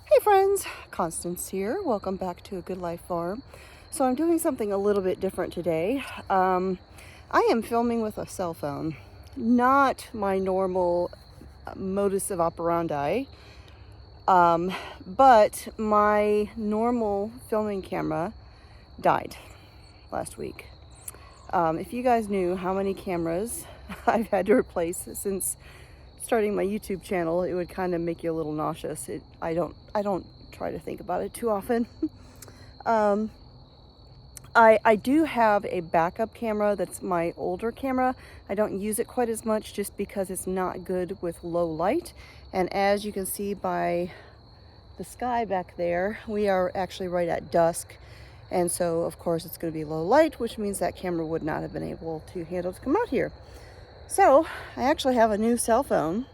Hey friends, Constance here. Welcome back to A Good Life Farm. So I'm doing something a little bit different today. I am filming with a cell phone, not my normal modus of operandi, but my normal filming camera died last week. If you guys knew how many cameras I've had to replace since starting my YouTube channel, it would kind of make you a little nauseous. I don't try to think about it too often. I do have a backup camera that's my older camera. I don't use it quite as much just because it's not good with low light. And as you can see by the sky back there, we are actually right at dusk. And so of course it's going to be low light, which means that camera would not have been able to handle to come out here. So I actually have a new cell phone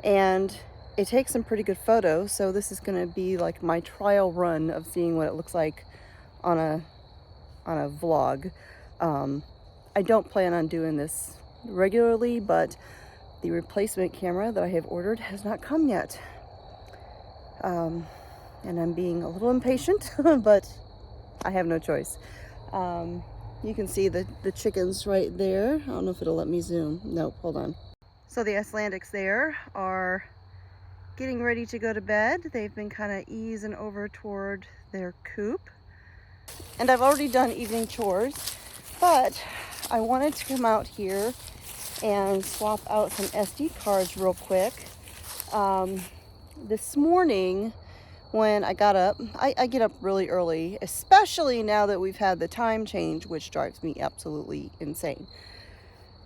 and it takes some pretty good photos. So this is going to be like my trial run of seeing what it looks like on a vlog. I don't plan on doing this regularly, but the replacement camera that I have ordered has not come yet. And I'm being a little impatient, but I have no choice. You can see the chickens right there. I don't know if it'll let me zoom. Nope, hold on. So the Icelandics there are getting ready to go to bed. They've been kind of easing over toward their coop. And I've already done evening chores, but I wanted to come out here and swap out some SD cards real quick. This morning, when I got up, I get up really early, especially now that we've had the time change, which drives me absolutely insane.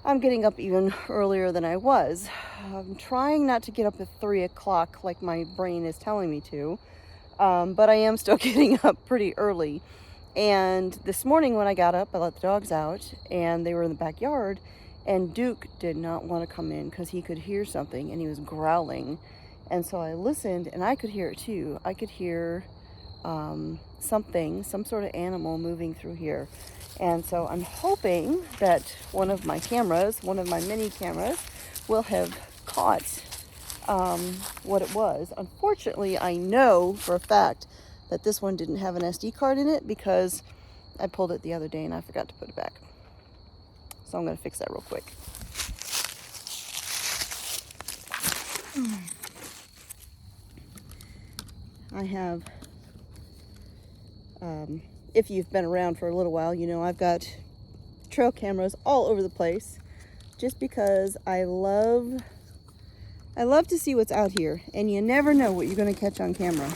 I'm getting up even earlier than I was. I'm trying not to get up at 3 o'clock like my brain is telling me to, but I am still getting up pretty early. And this morning when I got up, I let the dogs out and they were in the backyard, and Duke did not want to come in because he could hear something and he was growling. And so I listened and I could hear it too. I could hear something, some sort of animal moving through here. And so I'm hoping that one of my mini cameras, will have caught what it was. Unfortunately, I know for a fact that this one didn't have an SD card in it because I pulled it the other day and I forgot to put it back. So I'm going to fix that real quick. I have, if you've been around for a little while, you know I've got trail cameras all over the place just because I love to see what's out here, and you never know what you're going to catch on camera.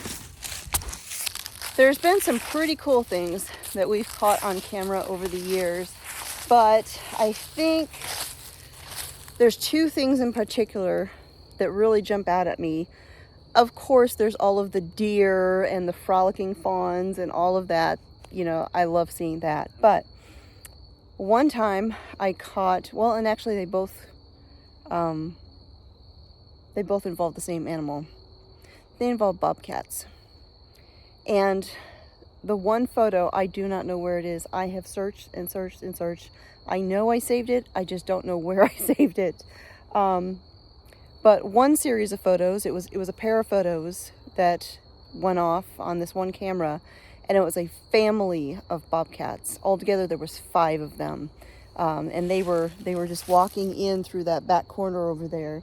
There's been some pretty cool things that we've caught on camera over the years, but I think there's two things in particular that really jump out at me. Of course, there's all of the deer and the frolicking fawns and all of that. You know, I love seeing that. But one time I caught, well, and actually they both involve the same animal. They involve bobcats. And the one photo, I do not know where it is. I have searched and searched and searched. I know I saved it. I just don't know where I saved it. But one series of photos, it was a pair of photos that went off on this one camera, and it was a family of bobcats. Altogether, there was 5 of them, and they were just walking in through that back corner over there,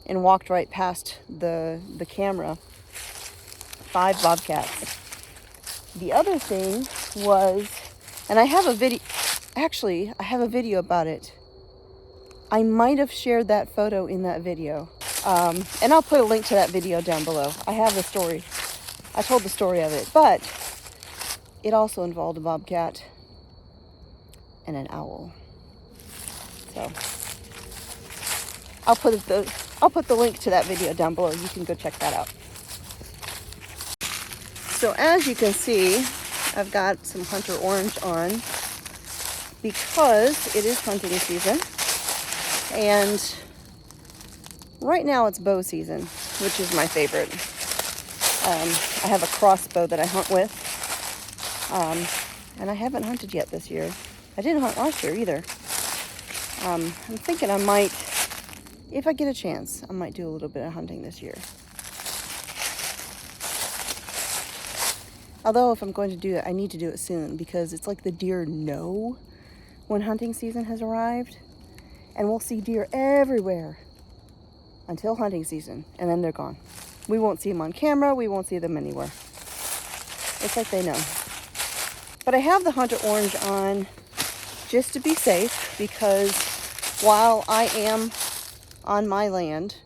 and walked right past the camera. 5 bobcats. The other thing was, and I have a video. Actually, I have a video about it. I might have shared that photo in that video. And I'll put a link to that video down below. I have the story. I told the story of it, but it also involved a bobcat and an owl. So I'll put the link to that video down below. You can go check that out. So as you can see, I've got some hunter orange on because it is hunting season. And right now it's bow season, which is my favorite. I have a crossbow that I hunt with. And I haven't hunted yet this year. I didn't hunt last year either. I'm thinking I might, if I get a chance, I might do a little bit of hunting this year. Although if I'm going to do it, I need to do it soon, because it's like the deer know when hunting season has arrived, and we'll see deer everywhere until hunting season, and then they're gone. We won't see them on camera, we won't see them anywhere. It's like they know. But I have the hunter orange on just to be safe, because while I am on my land,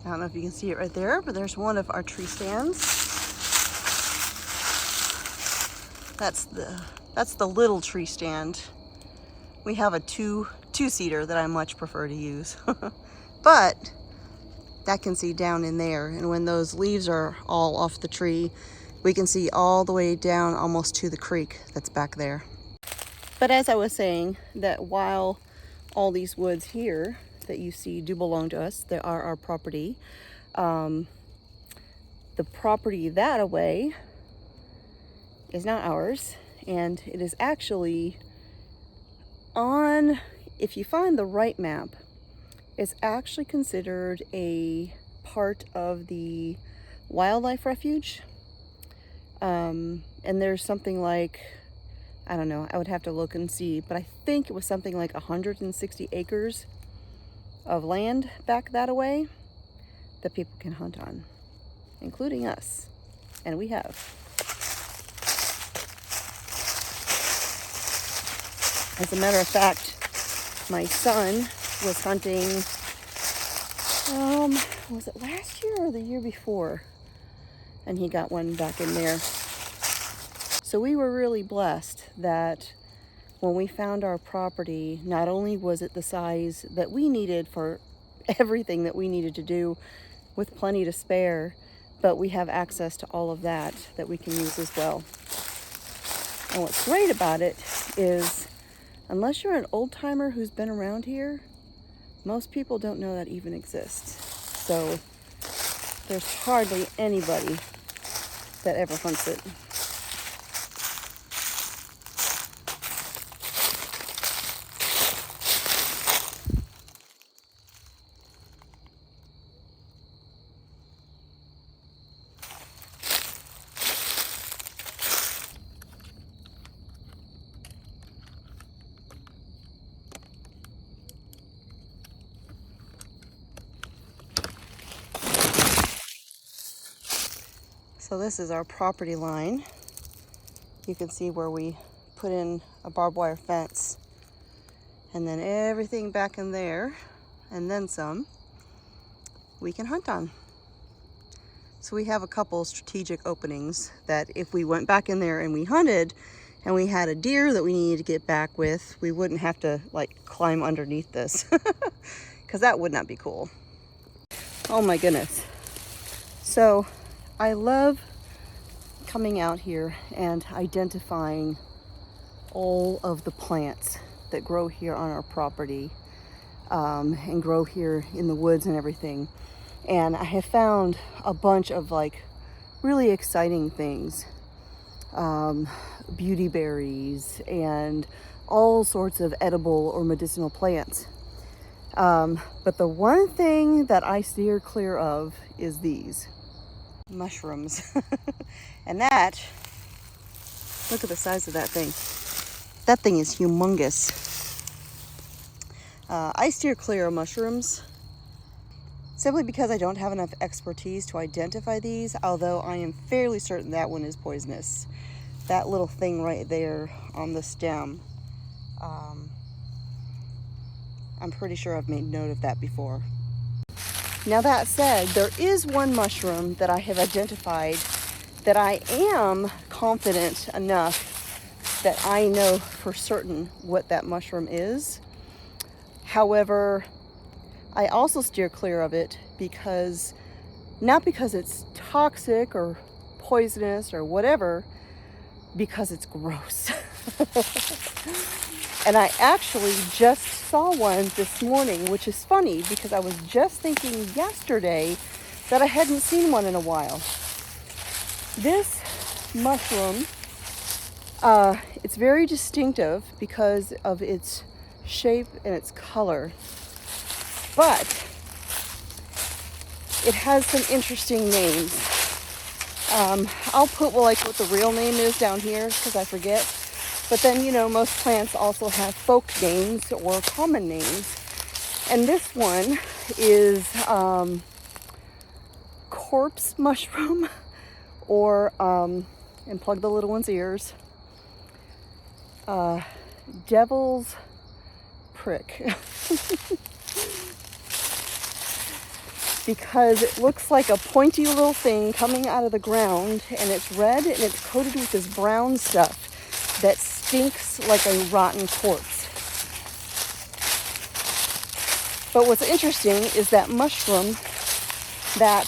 I don't know if you can see it right there, but there's one of our tree stands. That's the little tree stand. We have a two-seater that I much prefer to use. But that can see down in there, and when those leaves are all off the tree, we can see all the way down almost to the creek that's back there. But as I was saying, that while all these woods here that you see do belong to us, they are our property, the property that away is not ours, and it is actually on, if you find the right map, it's actually considered a part of the wildlife refuge. And there's something like, I don't know, I would have to look and see, but I think it was something like 160 acres of land back that away that people can hunt on, including us, and we have. As a matter of fact, my son was hunting, was it last year or the year before? And he got one back in there. So we were really blessed that when we found our property, not only was it the size that we needed for everything that we needed to do with plenty to spare, but we have access to all of that we can use as well. And what's great about it is, unless you're an old timer who's been around here, most people don't know that even exists. So there's hardly anybody that ever hunts it. So this is our property line. You can see where we put in a barbed wire fence, and then everything back in there, and then some, we can hunt on. So we have a couple strategic openings that if we went back in there and we hunted and we had a deer that we needed to get back with, we wouldn't have to like climb underneath this, because that would not be cool. Oh my goodness. So I love coming out here and identifying all of the plants that grow here on our property, and grow here in the woods and everything. And I have found a bunch of like really exciting things, beauty berries and all sorts of edible or medicinal plants. But the one thing that I steer clear of is these mushrooms. And that, look at the size of that thing. That thing is humongous. I steer clear of mushrooms simply because I don't have enough expertise to identify these, although I am fairly certain that one is poisonous. That little thing right there on the stem, I'm pretty sure I've made note of that before. Now that said, there is one mushroom that I have identified that I am confident enough that I know for certain what that mushroom is. However, I also steer clear of it because, not because it's toxic or poisonous or whatever, because it's gross. And I actually just saw one this morning, which is funny because I was just thinking yesterday that I hadn't seen one in a while. This mushroom, it's very distinctive because of its shape and its color, but it has some interesting names. I'll put what the real name is down here because I forget. But then, you know, most plants also have folk names or common names. And this one is corpse mushroom or, and plug the little one's ears, devil's prick. Because it looks like a pointy little thing coming out of the ground, and it's red and it's coated with this brown stuff that stinks like a rotten corpse. But what's interesting is that mushroom, that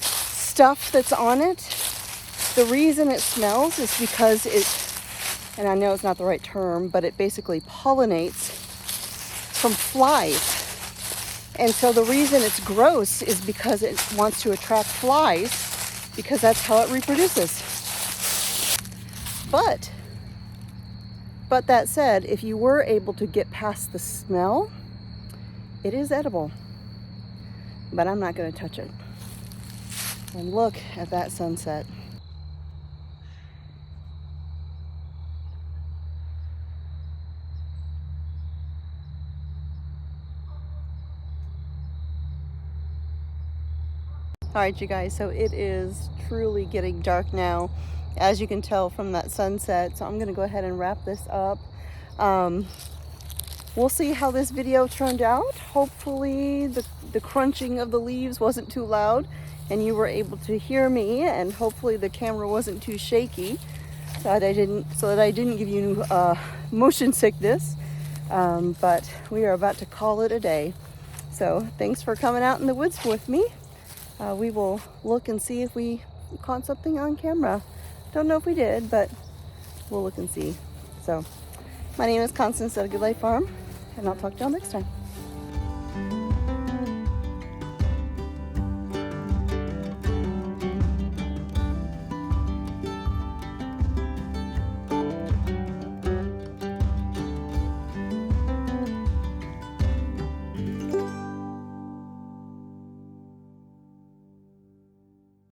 stuff that's on it, the reason it smells is because it, and I know it's not the right term, but it basically pollinates from flies. And so the reason it's gross is because it wants to attract flies, because that's how it reproduces. But that said, if you were able to get past the smell, it is edible. But I'm not going to touch it. And look at that sunset. All right, you guys, so it is truly getting dark now, as you can tell from that sunset. So I'm going to go ahead and wrap this up. We'll see how this video turned out. Hopefully the crunching of the leaves wasn't too loud and you were able to hear me, and hopefully the camera wasn't too shaky so that I didn't give you motion sickness. But we are about to call it a day. So thanks for coming out in the woods with me. We will look and see if we caught something on camera. Don't know if we did, but we'll look and see. So my name is Constance at A Good Life Farm, and I'll talk to y'all next time.